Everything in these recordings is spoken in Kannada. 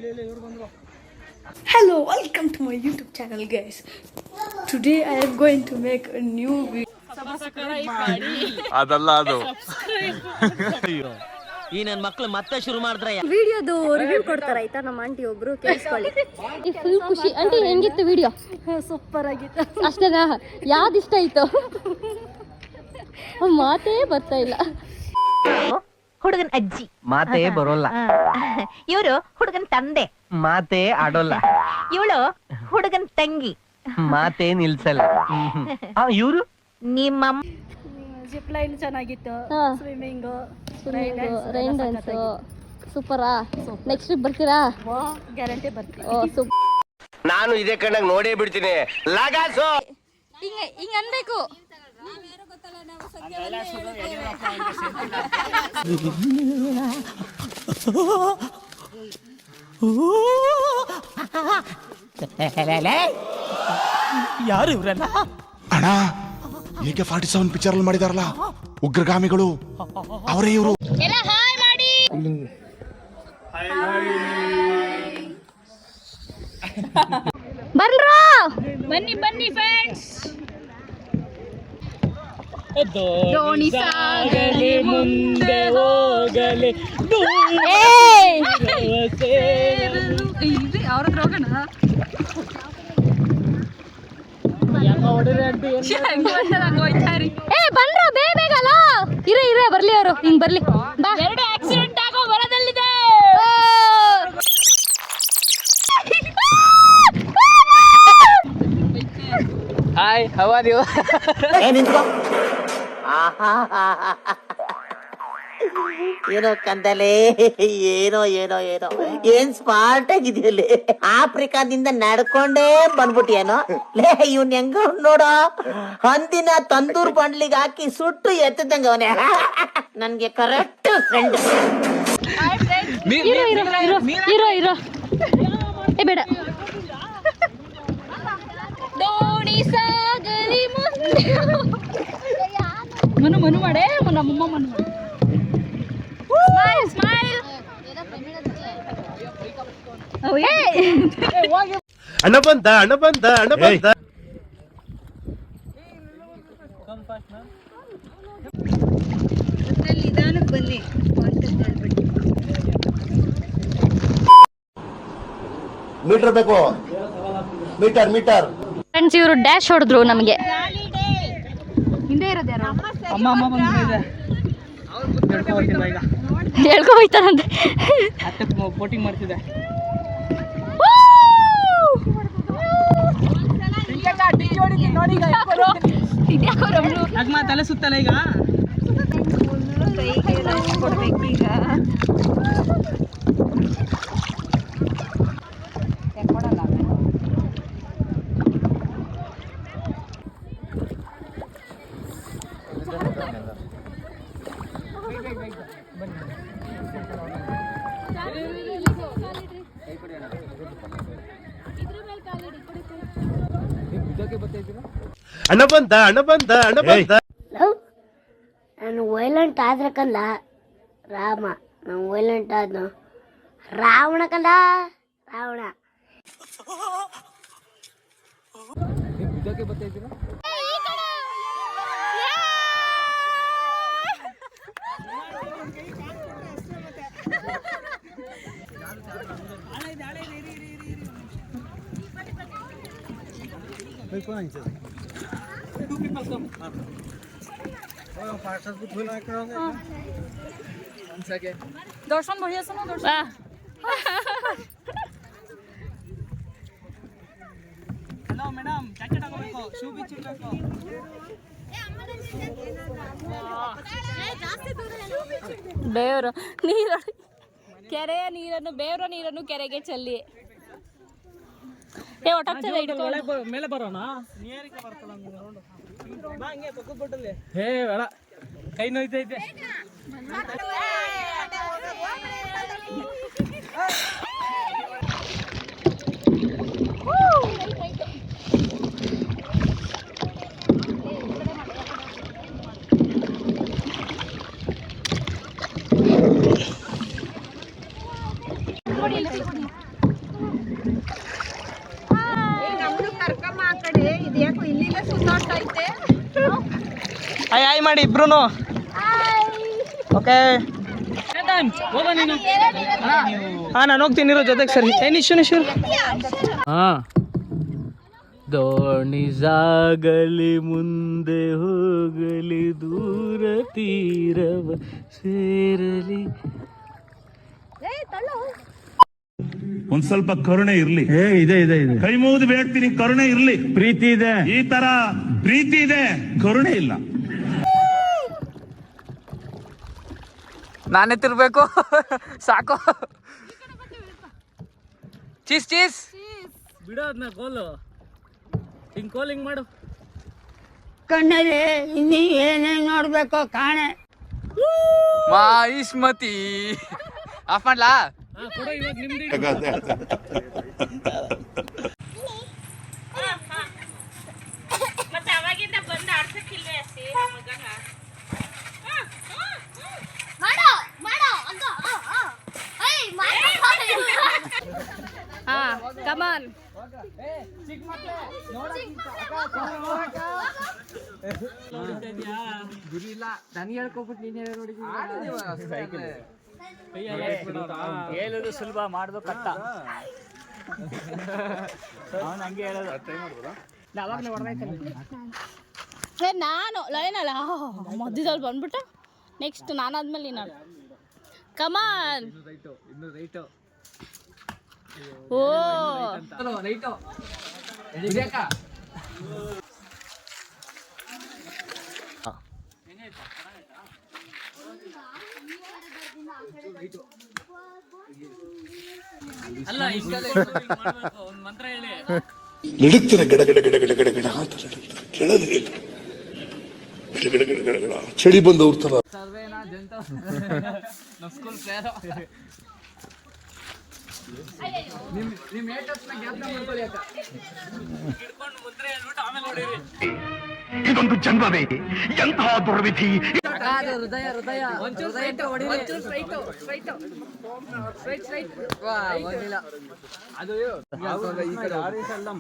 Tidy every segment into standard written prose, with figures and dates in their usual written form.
Hello, welcome to my YouTube channel, guys. Today I am going to make a new video. ಅದಲ್ಲ ಅದು ಈ ನನ್ನ ಮಕ್ಕಳು ಮತ್ತೆ ಶುರು ಮಾಡಿದ್ರೆ ವಿಡಿಯೋದು ರಿವ್ಯೂ ಕೊಡ್ತಾರ ಆಯ್ತಾ ನಮ್ಮ ಆಂಟಿ ಒಬ್ರು ಕೇಳಿಸ್ಕೊಳ್ಳಿ. ಫುಲ್ ಖುಷಿ ಆಂಟಿ. ಹೆಂಗಿತ್ತು ವಿಡಿಯೋ? ಸೂಪರ್ ಆಗಿತ್ತು. ಅಷ್ಟೇನಾ? ಯಾವ್ದು ಇಷ್ಟ ಆಯ್ತು? ಮಾತೇ ಬರ್ತಾ ಇಲ್ಲ. ಹುಡುಗನ್ ಅಜ್ಜಿ ಮಾತೇ ಬರೋಲ್ಲ. ಇವರು ಹುಡುಗನ್ ತಂದೆ ಮಾತೇ ಆಡೋಲ್ಲ. ಇವಳು ಹುಡುಗನ್ ತಂಗಿ ಮಾತೇ ನಿಲ್ಸಲ್ಲ. ಇವ್ರು ನಿಮ್ಮ ಜಿಪ್ ಲೈನ್ ಚೆನ್ನಾಗಿತ್ತು. ಸ್ವಿಮ್ಮಿಂಗ್, ರೈನ್ ಡ್ಯಾನ್ಸ್ ಸೂಪರಾ. ನೆಕ್ಸ್ಟ್ ಟ್ರಿಪ್ ಬರ್ತೀರಾ? ಗ್ಯಾರಂಟಿ ಬರ್ತೀವಿ. ನಾನು ಇದೇ ಕಣ್ಣಾಗ ನೋಡೇ ಬಿಡ್ತೀನಿ. ಲಗಾಸು ಹಿಂಗ ಅನ್ಬೇಕು. ಯಾರು ಇವ್ರಲ್ಲ? ಅಣ್ಣ AK-47 ಪಿಕ್ಚರ್ ಅಲ್ಲಿ ಮಾಡಿದಾರಲ್ಲ ಉಗ್ರಗಾಮಿಗಳು, ಅವರೇ ಇವರು. ಬರ್ರಾ ಬನ್ನಿ ಬನ್ನಿ ಫ್ರೆಂಡ್ಸ್. ದೋಣಿ ಸಾಗಲಿ ಮುಂದೆ ಹೋಗಲಿ ಅವ್ರ ಹತ್ರ ಹೋಗೋಣ. ಬನ್ರ ಬೇಗಲ್ಲ. ಇರ ಬರ್ಲಿ ಅವರು. ಹಿಂಗ್ ಬರ್ಲಿ. ಎರಡು ಆಕ್ಸಿಡೆಂಟ್ ಆಗೋ ಹೊಲದಲ್ಲಿದೆ. Hi, how are you? ಏನೋ ಕಂದಲೆ, ಏನೋ ಏನೋ ಏನೋ ಏನ್ ಸ್ಮಾರ್ಟ್ ಆಗಿದೆಯಲ್ಲಿ. ಆಫ್ರಿಕಾದಿಂದ ನಡ್ಕೊಂಡೇ ಬಂದ್ಬಿಟ್ಟಿಯೇನೋ. ಲೇ ಇವ್ನ್ ಹೆಂಗ ನೋಡೋ, ಹಂದಿನ ತಂದೂರ್ ಬಂಡ್ಲಿಗೆ ಹಾಕಿ ಸುಟ್ಟು ಎತ್ತದಂಗ ಅವನೇ. ನನ್ಗೆ ಕರೆಕ್ಟ್ ಫ್ರೆಂಡ್. ಇರೋ ಏ ಬೇಡ. ದೋಣಿ ಸಾಗಲಿ ಮುಂದೆ. ಮನು ಮಾಡೆ, ನಮ್ಮಮ್ಮ ಮನು ಮಾಡೆ. ಸ್ಮೈಲ್. ಅಣ್ಣ ಬಂದ. ಬನ್ನಿ. ಮೀಟರ್ ಬೇಕು, ಮೀಟರ್. ಫ್ರೆಂಡ್ಸ್, ಇವರು ಡ್ಯಾಶ್ ಹೊಡೆದ್ರು ನಮಗೆ. ಹಿಂದೆ ಇರೋದು ಯಾರು? ಅಮ್ಮ ಬಂದಿದೆ. ಹೇಳ್ಕೊ ಹೋಯ್ತಾರಂತೆ. ಬೋಟಿಂಗ್ ಮಾಡ್ತಿದ್ದೆ. ತಲೆ ಸುತ್ತಲ್ಲ ಈಗ. ಕೊಡ್ಬೇಕೀಗ. ಅಣ್ಣ ಬಂದ. ನಾನು ವೈಲೆಂಟ್ ಆದ್ರೆ ಕಲ್ಲ ರಾಮ. ನಾನು ವೈಲೆಂಟ್ ಆದ್ನು ರಾವಣ ಕಲ್ಲ ರಾವಣ. দর্শন বহি আছে না? দর্শন ಹಲೋ ಮೇಡಮ್, ಜಾಕೆಟ್ ಹಾಕೋಬೇಕು, ಶೂ ಬಿಚ್ಚಿಡ್ಬೇಕು. ಬೇವರು ನೀರು, ಕೆರೆಯ ನೀರನ್ನು, ಬೇವರ ನೀರನ್ನು ಕೆರೆಗೆ ಚೆಲ್ಲಿ. ಮೇಲೆ ಬರೋಣ. ಹೇ ಬೇಡ, ಕೈ ನೋಯ್ತೈತೆ. ಹಾಯ್ ಹಾಯ್ ಮಾಡಿ ಇಬ್ರು. ಓಕೆ ಹೋಗ ನೀನು. ನಾನು ಹೋಗ್ತೀನಿ ಇರೋ ಜೊತೆಗೆ. ಸರಿ ನಿಶು. ದೋಣಿ ಸಾಗಲಿ ಮುಂದೆ ಹೋಗಲಿ ದೂರ ತೀರವ ಸೇರಲಿ. ಒಂದ್ ಸ್ವಲ್ಪ ಕರುಣೆ ಇರ್ಲಿ. ಇದೆ ಕೈ ಮುಗಿದು ಬೇಡ್ತೀನಿ, ಕರುಣೆ ಇರ್ಲಿ. ಪ್ರೀತಿ ಇದೆ, ಈ ತರ ಪ್ರೀತಿ ಇದೆ, ಕರುಣೆ ಇಲ್ಲ. ನಾನೇ ತಿರ್ಬೇಕು. ಸಾಕು. ಚೀಸ್ ಬಿಡೋದ್ನ ಕೋಲು. ಹಿಂಗ್ ಕೋಲಿಂಗ್ ಮಾಡು. ಕಣ್ಣಲ್ಲಿ ಇನ್ನೀ ಏನೇನ್ ನೋಡ್ಬೇಕು ಕಾಣೆ. ಮಾಯಿಸ್ಮತಿ ಆಫ್ ಮಾಡ್ಲಾ? ಕಮಾನ್. ಗುರಿ ಇಲ್ಲ ನನಗೆ ಹೇಳ್ಕೊಬಿಟ್ಟು ನೀನ್ ಹೇಳೋದು ಸುಲಭ, ಮಾಡೋದು ಕಷ್ಟ. ಅವನು ಹಂಗೆ ಹೇಳೋದು. ಅವಾಗಲೇ ಹೊಡೆದಾಯ್ತಲ್ಲ. ನಾನು ಲೈನ್ ಅಲ್ಲ ಮಧ್ಯದಲ್ಲಿ ಬಂದ್ಬಿಟ್ಟು ನೆಕ್ಸ್ಟ್ ನಾನಾದ್ಮೇಲೆ ನೀನು. ಕಮಾನ್. ಇನ್ನು ರೈಟು. ಓ ರೈಟು. ಅಲ್ಲ ಒಂದು ಮಂತ್ರ ಹೇಳಿ. ನಡುಕ್ತಿನ ಗಡ ಗಡ ಗಡ ಗಡ ಗಡ ಗಡ ಅಂತ ಕೇಳೋದ್ರೆ ಗಡ ಗಡ ಗಡ ಗಡ ಗಡ ಚಳಿ ಬಂದು ಅವ್ರ ಸರ್ವೇನಾ ಜಂತ ನಮ್ಮ ಸ್ಕೂಲ್ ಪ್ಲೇಯರ್. ನಿಮ್ಮ ಏಟಪ್ನ ಜ್ಞಾಪನ ಮಾಡ್ಕೊಳ್ಳಿ ಅಕ್ಕ. ಹಿಡ್ಕೊಂಡು ಮುದ್ರೆ ಹೇಳ್ಬಿಟ್ಟು ಆಮೇಲೆ ನೋಡಿರಿ. ಇದೊಂದು ಜನ್ಮವೇ, ಎಂತಹ ದುರ್ವಿಧಿ. ಹೃದಯ ಒಂಚೂರು ಸ್ಟ್ರೈಟ್ ಹೊಡಿ. ಒಂಚೂರು ಸ್ಟ್ರೈಟ್. ವಾ ಹೋಗಿಲ್ಲ ಅದು. ಈ ಕಡೆ ಆರಿಸಲ್ಲಂ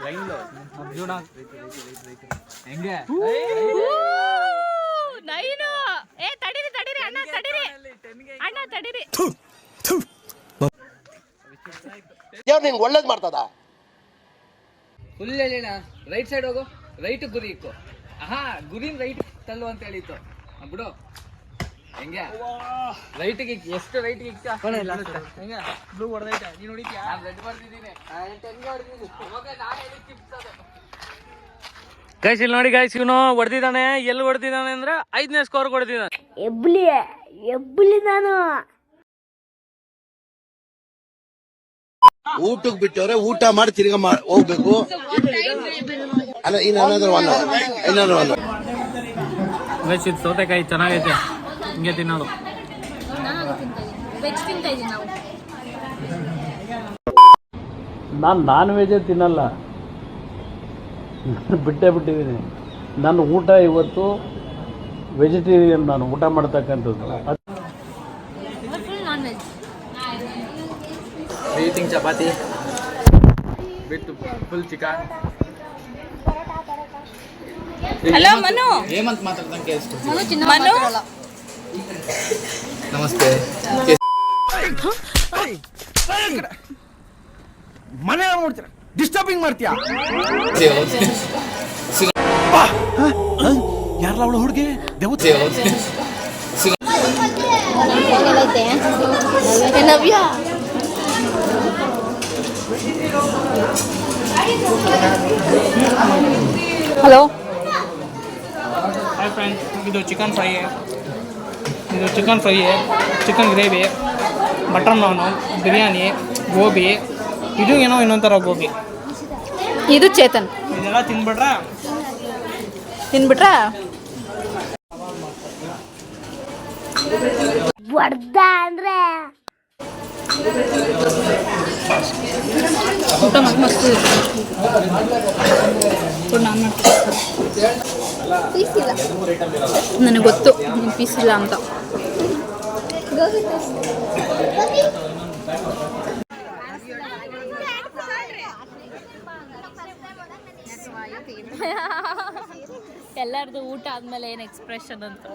ಲೈನ್ ಲೋ ಅರ್ಜುನ ಹೆಂಗೆ ನೈನು. ಏ ತಡೀರಿ ಅಣ್ಣ, ತಡೀರಿ. ಯಾರು ನಿಂಗೆ ಒಳ್ಳೇದ್ ಮಾಡ್ತದ? ಫುಲ್ ಹೇಳಿಣ. ರೈಟ್ ಸೈಡ್ ಹೋಗು, ರೈಟ್ ಗುರಿ ಇಕ್ಕು. ಗುರಿನ ರೈಟ್ ತಲ್ಲು ಅಂತ ಹೇಳಿತ್ತು. ಬಿಡು ಹೆಂಗೆ ರೈಟ್ಗೆ ಎಷ್ಟು ರೈಟ್ಗೆ ಇಕ್ತಾ ಹೆಂಗೆ ಬ್ಲೂ ಹೊಡೆದೈತೆ. ನೀನು ಹೊಡಿತೀಯಾ? ರೆಡ್ ಬರ್ತಿದ್ದೀನಿ. ಗೈಸ್ ಇಲ್ಲಿ ನೋಡಿ ಗೈಸ್, ಇವನು ಹೊಡೆದಿದ್ದಾನೆ. ಎಲ್ಲಿ ಹೊಡೆದಿದ್ದಾನೆ ಅಂದ್ರೆ 5ನೇ ಸ್ಕೋರ್ ಹೊಡೆದಿದ್ದಾನೆ. ಎಬ್ಬಲಿ ನಾನು ಊಟಕ್ಕೆ ಬಿಟ್ಟವ್ರೆ, ಊಟ ಮಾಡಿ ತಿರ್ಗಾ ಹೋಗ್ಬೇಕು. ಅಲ್ಲ ಇನ್ನೇನಾದ್ರು ಗೈಸ್ ಇದು ಸೌತೆಕಾಯಿ ಚೆನ್ನಾಗೈತೆ, ಹಿಂಗೆ ತಿನ್ನೋದು. ವೆಜ್ ತಿಂತಾ ಇದೀವಿ ನಾವು. ನಾನು ನಾನ್ ವೆಜ್ ತಿನ್ನಲ್ಲ, ಬಿಟ್ಟಿದ್ದೀನಿ. ನನ್ನ ಊಟ ಇವತ್ತು ವೆಜಿಟೇರಿಯನ್, ನಾನು ಊಟ ಮಾಡ್ತಕ್ಕಂಥದ್ದು. Non veg. Eating chapati with full chicken. Hello Manu. Hemanth ಮಾತಾಡ್ದಂಗೆ ಕೇಳಿಸ್ಕೊಡ್ತೀನಿ. ಮನು ನಮಸ್ತೆ. ಮನೆ ನೋಡ್ತೀರ, ಡಿಸ್ಟರ್ಬಿಂಗ್ ಮಾಡ್ತೀಯಾ? ಯಾರಲ್ಲ ಅವಳು ಹುಡುಗಿ? ದೇವತೆ ನವ್ಯ. ಹಲೋ ಹಾಯ್ ಫ್ರೆಂಡ್ಸ್, ಇದು chicken fry, chicken gravy, butter naan, biryani, gobi, ಇದು ಏನೋ ಇನ್ನೊಂಥರ ಗೋಬಿ. ಇದು ಚೇತನ್. ಇದೆಲ್ಲ ತಿನ್ಬಿಟ್ರೆ ಹೊಡ್ದ ಅಂದ್ರೆ ಊಟ ಮಸ್ತ್ ನನಗೆ ಗೊತ್ತು ನೀನು ಪೀಸ್ ಇಲ್ಲ ಅಂತ. ಎಲ್ಲರದು ಊಟ ಆದ್ಮೇಲೆ ಏನು ಎಕ್ಸ್ಪ್ರೆಷನ್ ಅಂತ.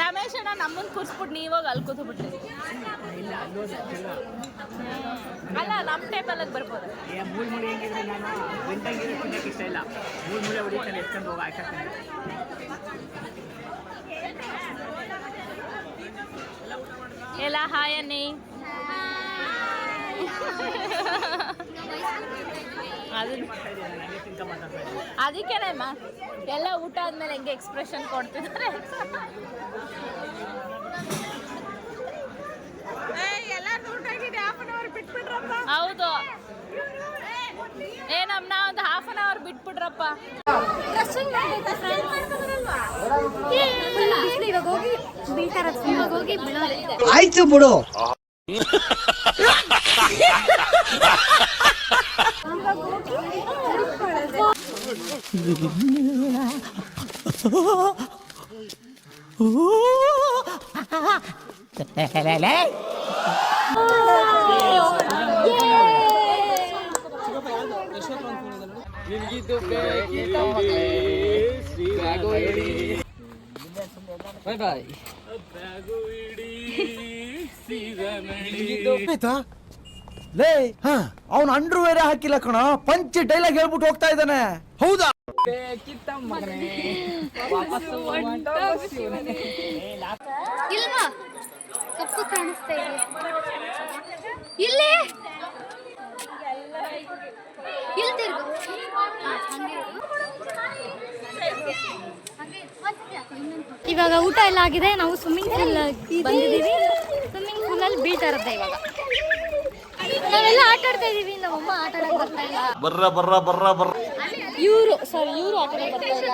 ರಮೇಶ್ ಅಣ್ಣ ನಮ್ಮನ್ನು ಕೂರಿಸ್ಬಿಟ್ಟು ನೀವಾಗ ಅಲ್ಲಿ ಕೂತ್ಬಿಟ್ರಿ. ಅಲ್ಲ ನಮ್ಮ ಟೇಬಲ್ಗೆ ಬರ್ಬೋದು. ಎಲ್ಲ ಹಾಯ್ ಅನ್ನಿ. ಅದಕ್ಕೇನಮ್ಮ ಎಲ್ಲ ಊಟ ಆದ್ಮೇಲೆ ಹೆಂಗೆ ಎಕ್ಸ್ಪ್ರೆಷನ್ ಕೊಡ್ತಿದ್ದಾರೆ. ಹೌದು ಏನಮ್ಮ ಒಂದು ½ ಅನ್ ಅವರ್ ಬಿಟ್ಬಿಡ್ರಪ್ಪ. ಆಯ್ತು ಬಿಡು. ಲೇ ಅವನು ಅಂಡ್ರೂ ವೇರೆ ಹಾಕಿಲ್ಲ ಕಣ, ಪಂಚ್ ಡೈಲಾಗ್ ಹೇಳ್ಬಿಟ್ಟು ಹೋಗ್ತಾ ಇದ್ದಾನೆ. ಹೌದಾ? ಇಲ್ವಾ ಕಪ್ಪು ಕಾಣಿಸ್ತಾ ಇದೆ ಇಲ್ಲಿ ಇವಾಗ ಊಟ ಎಲ್ಲ ಆಗಿದೆ. ನಾವು ಸ್ವಿಮ್ಮಿಂಗ್ ಪೂಲ್ ಬಂದಿದ್ದೀವಿ. ಸ್ವಿಮ್ಮಿಂಗ್ ಪೂಲ್ ಅಲ್ಲಿ ಬೀಳ್ತಾ ಇರುತ್ತೆ ಇವಾಗ. ನಾವೆಲ್ಲ ಆಟ ಆಡ್ತಾ ಇದೀವಿ. ನಮ್ಮಮ್ಮ ಆಟ ಆಡಕ್ ಬರ್ತಾ ಇಲ್ಲ. ಇವರು ಆಟ ಆಡಕ್ ಬರ್ತಾ ಇಲ್ಲ.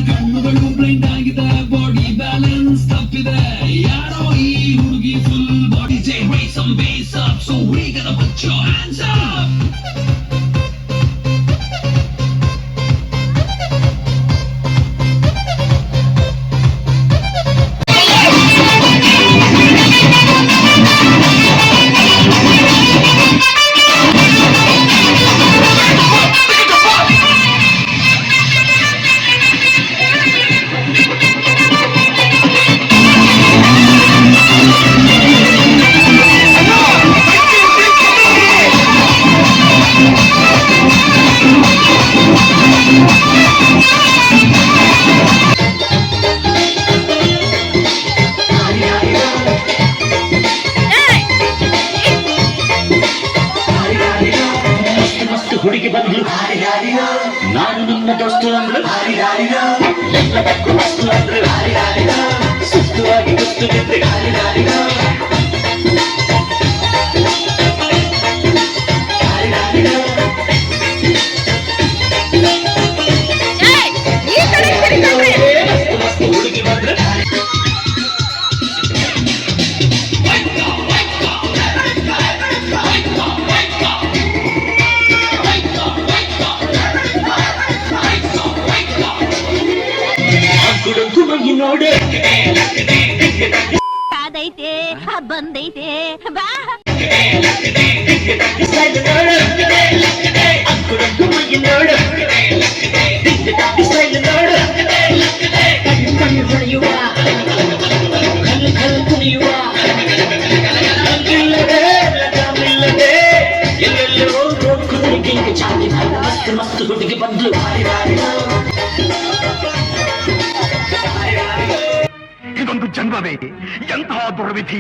ಕಣ್ಣುಗಳು ಬ್ಲೈಂಡ್ ಆಗಿದೆ, ಬಾಡಿ ಬ್ಯಾಲೆನ್ಸ್ ತಪ್ಪಿದೆ. ಯಾರೋ ಈ ಹುಡುಗಿ full body raise some bass up, so we gotta put your hands up. ಹುಡುಗಿ ಬಂದು ನಾನು ನಿನ್ನ ದೋಸ್ತು ಅಂದ್ರು, ಎಲ್ಲದಕ್ಕೂ ವಸ್ತು ಅಂದ್ರು, ಸುತ್ತುವಾಗಿ ಗೊತ್ತು ಬಿದ್ರೆ ಹುಡುಗಿ ಬಂದ್ರೆ ನೋಡು ಕಾದೈತೆ ಬಂದೈತೆ ಬಾ ನೋಡು ಮಸ್ತ್ ಹುಡುಗಿ ಬಂದ್ಲು ಇದೊಂದು ಜನ್ಮವೇ ಎಂತಹ ದುರ್ವಿಧಿ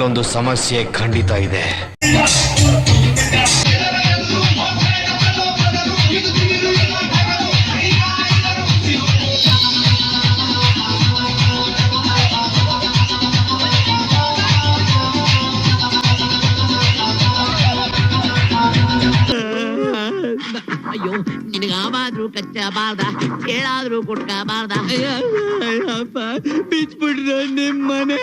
ಇಲ್ಲೊಂದು ಸಮಸ್ಯೆ ಖಂಡಿತ ಇದೆ. ಅಯ್ಯೋ ನಿನಗಾವಾದ್ರೂ ಕಚ್ಚಬಾರ್ದ, ಹೇಳಾದ್ರೂ ಕೊಟ್ಕಬಾರ್ದ. ಬಿಚ್ಬಿಟ್ರೆ ನಿಮ್ಮನೆ.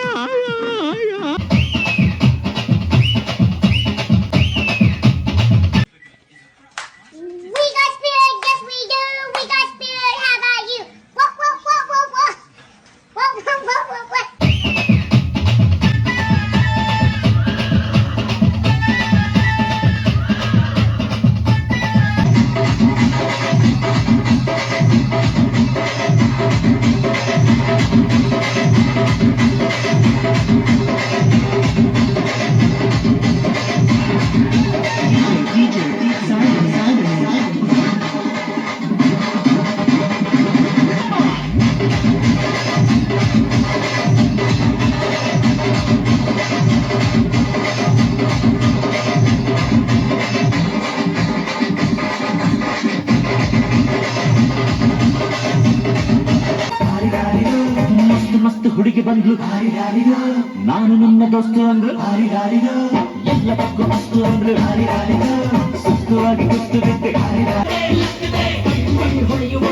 ಹುಡುಗಿ ಬಂದ್ಲು, ನಾನು ನನ್ನ ದೋಸ್ತು ಅಂದ್ರು, ಎಲ್ಲದಕ್ಕೂ ಮಸ್ತು ಅಂದ್ರು, ಸುಸ್ತುವಾಗಿ ಗುಸ್ತು ಬಿಟ್ಟೆ, ಹೊಳೆಯುವ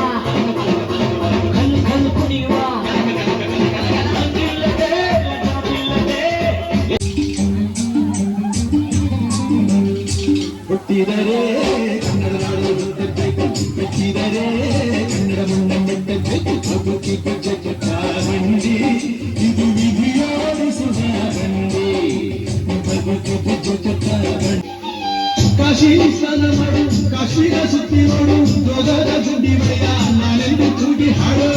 ಕಲ್ಲು ಕಲ್ಲು ಕುಣಿಯುವ ಹುಟ್ಟಿದರೆ ಕನ್ನಡ ನಾಡು ಮೆಚ್ಚಿದರೆ ಕನ್ನಡ ಮುನ್ನ ಮೆಟ್ಟಬೇಕು ಬಂಡಿ, ಇದು ವಿಧಿಯೋಡಿಸುವ ಬಂಡಿ, ಕಾಶಿ ಸ್ನಾನ ಮಾಡು, ಕಾಶ್ಮೀರ ಸುತ್ತಿ ನೋಡು, ಜೋಗದ ಗುಂಡಿ ಮಳೆಯ ನಾನೆಂದು ಕೂಗಿ ಹಾಡು.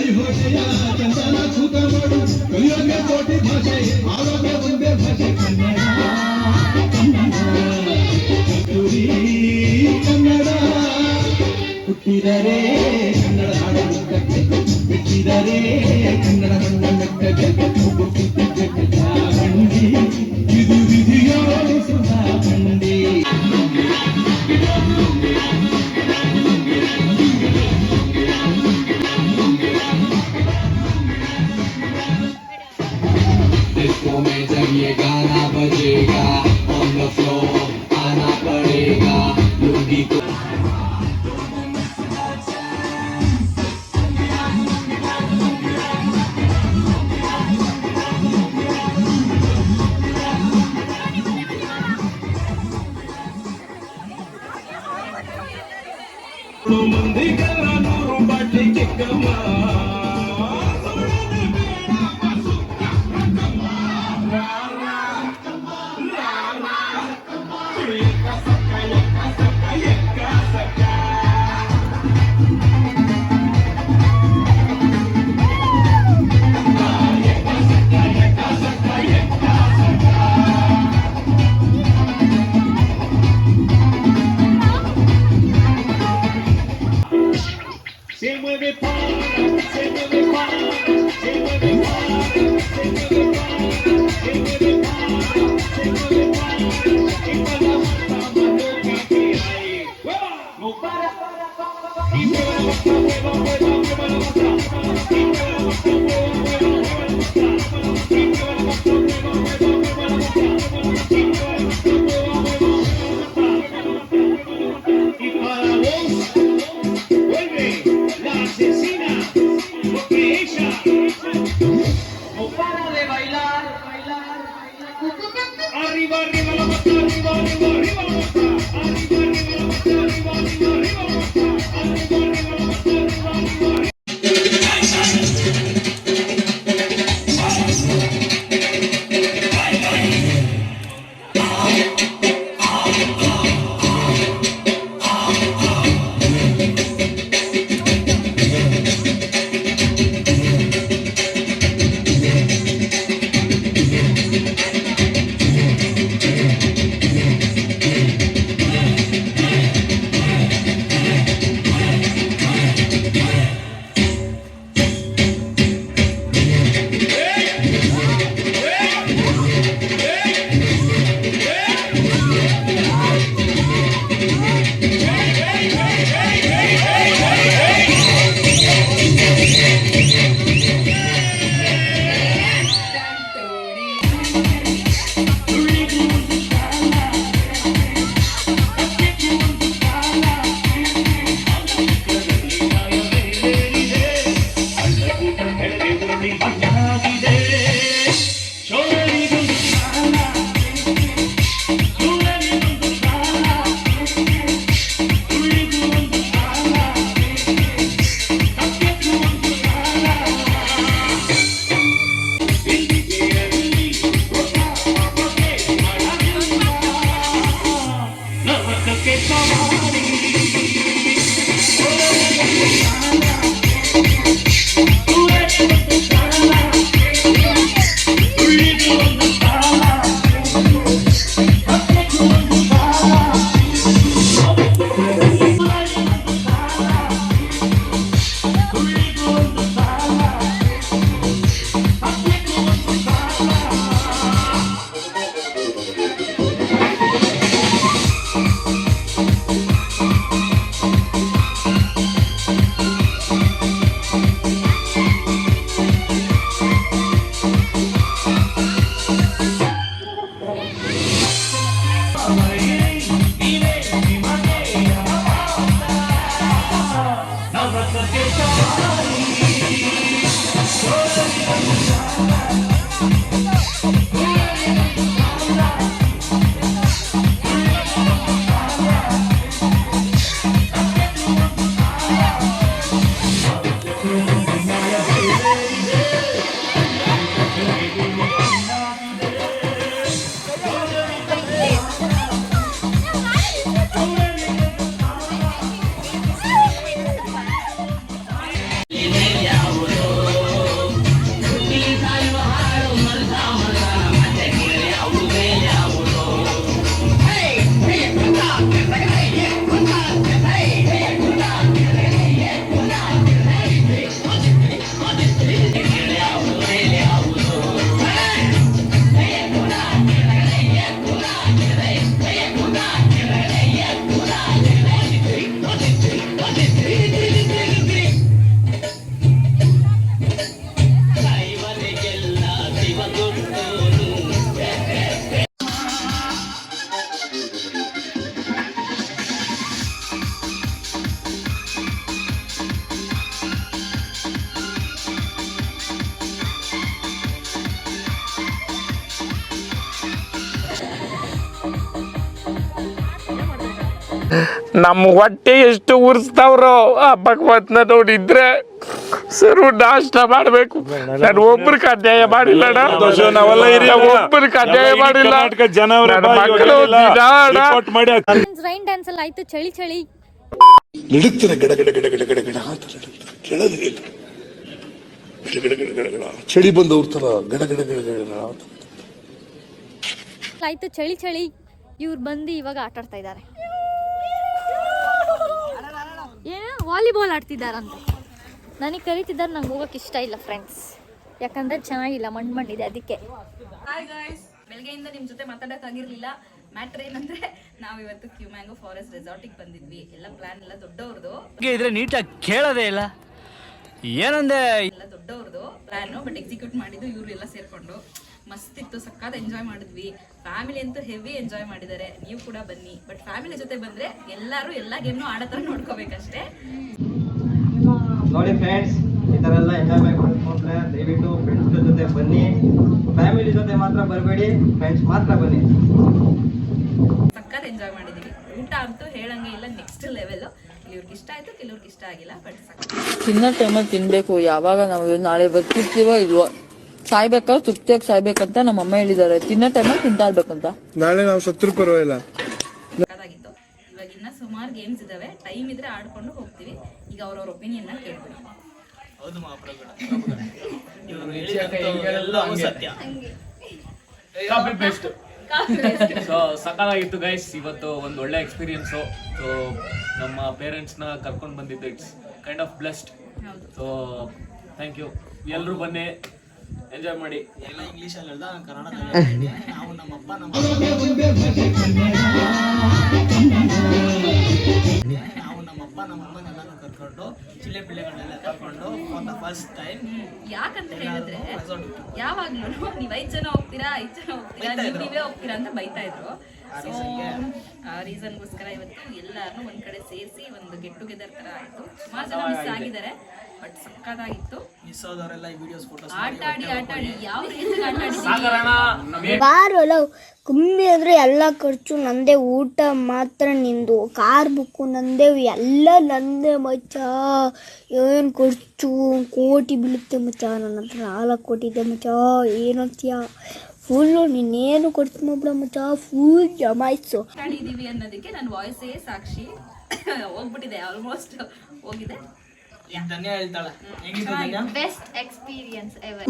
ಐಹೊಳೆಯ ಚಂದನ ತೂಕ ಮಾಡು, ಕಲಿಯೋಗೆ ಕೋಟಿ ಭಾಷೆ, ಆರೋಗ್ಯ ಒಂದೇ ಭಾಷೆ ಕನ್ನಡ. ಕನ್ನಡ ಹುಟ್ಟಿದರೆ ಕನ್ನಡ ಹಾಡು ಮುಟ್ಟಬೇಕು, ಬಿಟ್ಟಿದರೆ ಕನ್ನಡ ಮಣ್ಣ ಮೆಟ್ಟಬೇಕು, ಬಂಡಿ ಇದು ವಿಧಿಯೋಡಿಸುವ ಬಂಡಿ. डिस्को में जब ये गाना बजेगा, ऑन द फ्लोर आना पड़ेगा, लुंगी को ಮಂದಿಗಳ ನೂರು ಬಾಟ್ಲಿ ಚಿಕ್ಕಮ್ಮ. Se mueve para, se mueve para, se mueve para, se mueve para, se mueve para, se mueve para, y para la mano que hay. No para, y mueve la boca, mueve la boca, mueve la boca, y mueve la boca, mueve la boca, y mueve la boca, y para vos vuelve la asesina, porque ella no para de bailar, bailar, arriba, arriba la mata, arriba, arriba, arriba la mata, arriba, arriba la mata, arriba, arriba, arriba la mata, arriba, arriba la mata, arriba, arriba. ನಮ್ಮ ಹೊಟ್ಟೆ ಎಷ್ಟು ಉರ್ಸ್ತಾವ್ರೋ ಆ ಭಗವಂತನ ನೋಡಿದ್ರೆ ಸರು ನಾಷ್ಟ ಮಾಡ್ಬೇಕು. ನಾನು ಒಬ್ಬರಿಗೆ ಅನ್ಯಾಯ ಮಾಡಿಲ್ಲ, ಒಬ್ಬರಿಗೆ ಅನ್ಯಾಯ ಮಾಡಿಲ್ಲ. ರೈನ್ ಡ್ಯಾನ್ಸ್ ಎಲ್ಲ ಆಯ್ತು, ಚಳಿ ಚಳಿ ನಡುಕ್ತಾರೆ ಗಡ ಗಡ ಗಡ ಗಡ ಗಡ ಗಡ ಅಂತ ಕೇಳೋದೇ ಇಲ್ಲ. ಗಡ ಗಡ ಗಡ ಗಡ ಗಡ ಚಳಿ ಬಂದವ್ರ ತರ ಗಡ ಗಡ ಗಡ ಗಡ ಅಂತ ಆಯ್ತು, ಚಳಿ ಚಳಿ. ಇವ್ರು ಬಂದು ಇವಾಗ ಆಟ ಆಡ್ತಾ ಇದ್ದಾರೆ. ಏನು ವಾಲಿಬಾಲ್ ಆಡ್ತಿದ್ದಾರಂತ ನನಗೆ ಕರೀತಿದ್ದಾರೆ. ನಂಗೆ ಹೋಗೋಕೆ ಇಷ್ಟ ಇಲ್ಲ ಫ್ರೆಂಡ್ಸ್, ಯಾಕಂದರೆ ಚೆನ್ನಾಗಿಲ್ಲ, ಮಣ್ಣಿದೆ ಅದಕ್ಕೆ. ಹಾಯ್ ಗಾಯ್ಸ್, ಬೆಳಗ್ಗೆಯಿಂದ ನಿಮ್ಮ ಜೊತೆ ಮಾತಾಡೋಕ್ಕಾಗಿರಲಿಲ್ಲ. ಮ್ಯಾಟ್ರ್ ಏನಂದ್ರೆ ನಾವು ಇವತ್ತು ಕ್ಯೂ ಮ್ಯಾಂಗೋ ಫಾರೆಸ್ಟ್ ರೆಸಾರ್ಟಿಗೆ ಬಂದಿದ್ವಿ. ಎಲ್ಲ ಪ್ಲಾನ್ ಎಲ್ಲ ದೊಡ್ಡವ್ರದ್ದು ಇದ್ರೆ ನೀಟಾಗಿ ಕೇಳೋದೇ ಇಲ್ಲ. ಏನಂದೆ ಎಲ್ಲ ದೊಡ್ಡವ್ರದ್ದು ಪ್ಲಾನು, ಬಟ್ ಎಕ್ಸಿಕ್ಯೂಟ್ ಮಾಡಿದ್ದು ಇವರು ಎಲ್ಲ ಸೇರ್ಕೊಂಡು. ಮಸ್ತ್ ಇತ್ತು, ಸಕ್ಕತ್ ಎಂಜಾಯ್ ಮಾಡಿದ್ವಿ. ಫ್ಯಾಮಿಲಿ ಅಂತೂ ಹೆವಿ ಎಂಜಾಯ್ ಮಾಡಿದ್ದಾರೆ. ನೀವು ಕೂಡ ಬನ್ನಿ, ಬಟ್ ಫ್ಯಾಮಿಲಿ ಜೊತೆ ಬಂದ್ರೆ ಎಲ್ಲರೂ ಎಲ್ಲ ಗೇಮ್ನು ಆಡೋ ಥರ ನೋಡ್ಕೋಬೇಕಷ್ಟೇ. ನೋಡಿ ಫ್ರೆಂಡ್ಸ್, ಈ ಥರ ಎಲ್ಲ ಎಂಜಾಯ್ ಮಾಡ್ಕೊಂಡ್ರೆ ದಯವಿಟ್ಟು ಫ್ರೆಂಡ್ಸ್ ಜೊತೆ ಬನ್ನಿ. ಫ್ಯಾಮಿಲಿ ಜೊತೆ ಮಾತ್ರ ಬರಬೇಡಿ, ಫ್ರೆಂಡ್ಸ್ ಮಾತ್ರ ಬನ್ನಿ. ಸಕ್ಕತ್ ಎಂಜಾಯ್ ಮಾಡಿದೀವಿ. ಊಟ ಅಂತೂ ಹೇಳಂಗೆ ಇಲ್ಲ, ನೆಕ್ಸ್ಟ್ ಲೆವೆಲ್. ಕೆಲವ್ರಿಗೆ ಇಷ್ಟ ಆಯ್ತು, ಕೆಲವ್ರಿಗೆ ಇಷ್ಟ ಆಗಿಲ್ಲ, ಬಟ್ ತಿನ್ನೋ ಟೈಮಲ್ಲಿ ತಿನ್ಬೇಕು. ಯಾವಾಗ ನಾವು ನಾಳೆ ಬರ್ತಿರ್ತೀವೋ ಇಲ್ವೋ, ಸಾಯ್ಬೇಕಾದ್ರೆ ತೃಪ್ತಿಯಾಗಿ ಸಾಯ್ಬೇಕಂತ ನಮ್ಮ ಅಮ್ಮ ಹೇಳಿದ್ದಾರೆ. ತಿನ್ನೋ ಟೈಮಲ್ಲಿ ತಿಂತಾ ಇರ್ಬೇಕಂತ. ನಾಳೆ ನಾವು ಸತ್ರು ಪರವಾಗಿಲ್ಲ. ಸಕ್ಕತ್ತಾಗಿತ್ತು. ಇವಾಗ ಇನ್ನ ಸುಮಾರು ಗೇಮ್ಸ್ ಇದಾವೆ, ಟೈಮ್ ಇದ್ರೆ ಆಡ್ಕೊಂಡು ಹೋಗ್ತೀವಿ. ಈಗ ಅವ್ರವ್ರ ಒಪಿನಿಯನ್ ಕೇಳ್ಬಿಡಿ. ಸೊ ಸಕ್ಕತ್ತಾಗಿತ್ತು ಗೈಸ್. ಇವತ್ತು ಒಂದು ಒಳ್ಳೆ ಎಕ್ಸ್ಪೀರಿಯನ್ಸು. ಸೊ ನಮ್ಮ ಪೇರೆಂಟ್ಸ್ನ ಕರ್ಕೊಂಡು ಬಂದಿದ್ದು, it's kind of blessed. So thank you. ಎಲ್ಲರೂ ಬನ್ನಿ, ಎಂಜಾಯ್ ಮಾಡಿ. ಎಲ್ಲ ಇಂಗ್ಲೀಷಲ್ಲಿ ಹೇಳ್ದ, ಕನ್ನಡದಲ್ಲಿ. ನಾವು ನಮ್ಮಪ್ಪ ನಮ್ಮಮ್ಮನೆಲ್ಲ ಕರ್ಕೊಂಡು ಚಿಲ್ಲೆ ಪಿಳ್ಳೆಗಳನ್ನೆಲ್ಲ ಕರ್ಕೊಂಡು ಫಸ್ಟ್ ಟೈಮ್. ಯಾಕಂತ ಹೇಳಿದ್ರೆ ಯಾವಾಗ್ಲೂ ನೀವ್ 5 ಜನ ಹೋಗ್ತೀರಾ, 5 ಜನ ಹೋಗ್ತೀರಾ, ನೀವೇ ಹೋಗ್ತೀರಾ ಅಂತ ಬೈತಾ ಇದ್ರು. ಸೊ ಆ ರೀಸನ್ಗೋಸ್ಕರ ಇವತ್ತು ಎಲ್ಲಾರನ್ನೂ ಒಂದ್ ಕಡೆ ಸೇರಿಸಿ ಒಂದು ಗೆಟ್ ಟುಗೆದರ್ ತರ ಆಯ್ತು. ಸುಮಾರು ಜನ ಮಿಸ್ ಆಗಿದ್ದಾರೆ, ಬಟ್ ಸಕ್ಕತ್ತಾಗಿತ್ತು. ಮಿಸ್ ಆದವರೆಲ್ಲ ಈ ವಿಡಿಯೋಸ್ ಫೋಟೋಸ್ ಆಟಾಡಿ ಯಾವ ರೀತಿ ಆಟಾಡಿದ್ದೀವಿ. ಬಾರಲ್ಲ ಕಮ್ಮಿ ಅಂದರೆ ಎಲ್ಲ ಖರ್ಚು ನಂದೇ, ಊಟ ಮಾತ್ರ ನಿಂದು, ಕಾರ್ ಬುಕ್ಕು ನಂದೇ, ಎಲ್ಲ ನಂದೇ ಮಚ್ಚ. ಏನು ಖರ್ಚು 1 ಕೋಟಿ ಬೀಳುತ್ತೆ ಮಚ್ಚ. ನನ್ನ ಹತ್ರ 4 ಕೋಟಿ ಇದೆ ಮಚ್ಚ. ಏನಂತೀಯ, ಫುಲ್ಲು ನೀನೇನು ಕೊಡ್ತೀನಿ ಬಿಡ ಮಚ್ಚ, ಫುಲ್ ಜಮಾಯಿಸು. ಮಾತಾಡಿದೀವಿ ಅನ್ನೋದಕ್ಕೆ ನನ್ನ ವಾಯ್ಸೇ ಸಾಕ್ಷಿ. ಹೋಗ್ಬಿಟ್ಟಿದೆ, ಆಲ್ಮೋಸ್ಟ್ ಹೋಗಿದೆ. ಧನ್ಯ ಹೇಳ್ತಾಳೆ, ಹೆಂಗಿತ್ತು Dhanya? Best experience ever.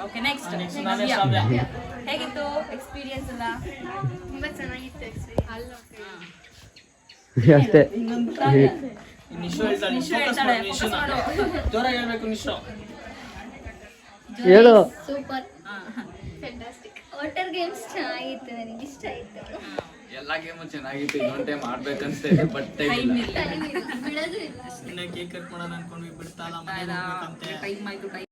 Okay, next ಹೇಗಿತ್ತು ಎಕ್ಸ್ಪೀರಿಯನ್ಸ್ ಎಲ್ಲ? ತುಂಬಾ ಚೆನ್ನಾಗಿತ್ತು ಎಕ್ಸ್ಪೀರಿಯನ್ಸ್. ಅಷ್ಟೇ. ನಿಶು ಹೇಳ್ತಾಳೆ, ಜೋರಾಗಿ ಹೇಳ್ಬೇಕು ನಿಶು. ಹೇಳು. Super, fantastic. ವಾಟರ್ ಗೇಮ್ಸ್ ಚೆನ್ನಾಗಿತ್ತು, ನನಗೆ ಇಷ್ಟ ಆಯ್ತು. ಎಲ್ಲಾ ಗೇಮು ಚೆನ್ನಾಗಿತ್ತು, ಇನ್ನೊಂದು ಟೈಮ್ ಆಡ್ಬೇಕನ್ಸ್ತಾ ಬಟ್ ಟೈಮ್ ಇಲ್ಲ. ಬಿಡೋದು ಇಲ್ಲ. ಇನ್ನ ಕೇಕ್ ಕಟ್ ಮಾಡೋಣ ಅನ್ಕೊಂಡ್ವಿ, ಬಿಡ್ತಾಳ ಮನೆಗೆ ಹೋಗ್ಬೇಕಂತೆ. ಟೈಮ್ ಆಯ್ತು.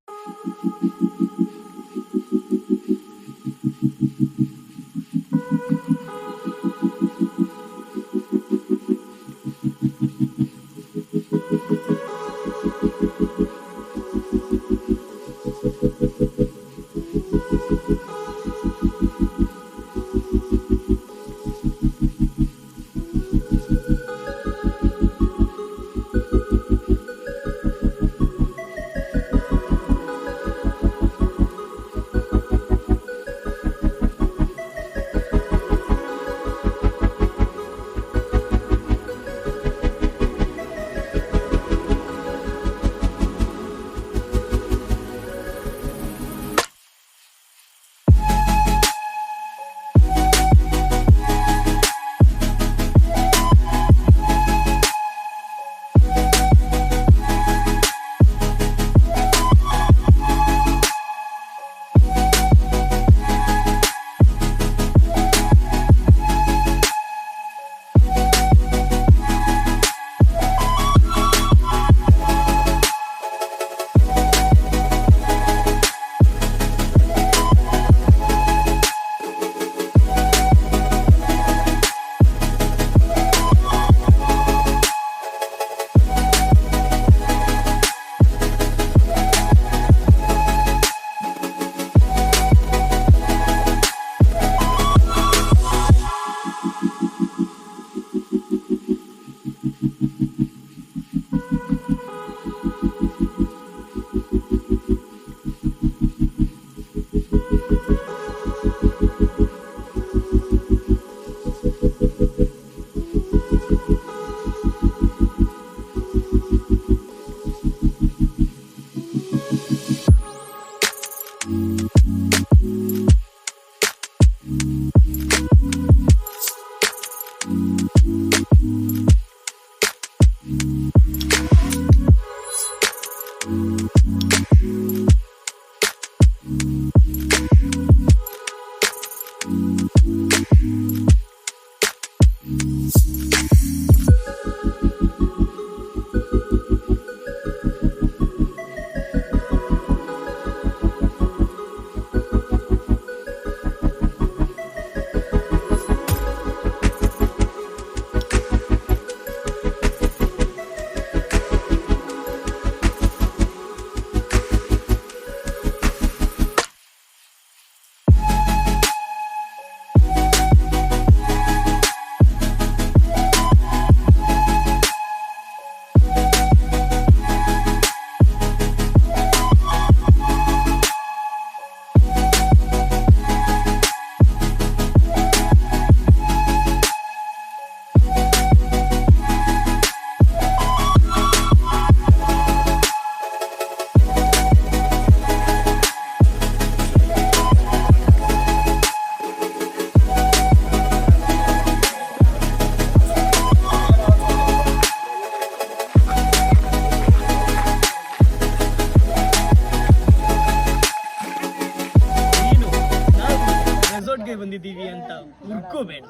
ಬಂದಿದ್ದೀವಿ ಅಂತ ಹುಡ್ಕೋಬೇಡ,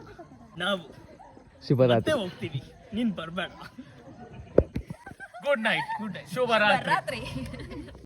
ನಾವು ಮತ್ತೆ ಹೋಗ್ತೀವಿ, ನೀನ್ ಬರ್ಬೇಡ. ಗುಡ್ ನೈಟ್, ಶುಭರಾತ್ರಿ.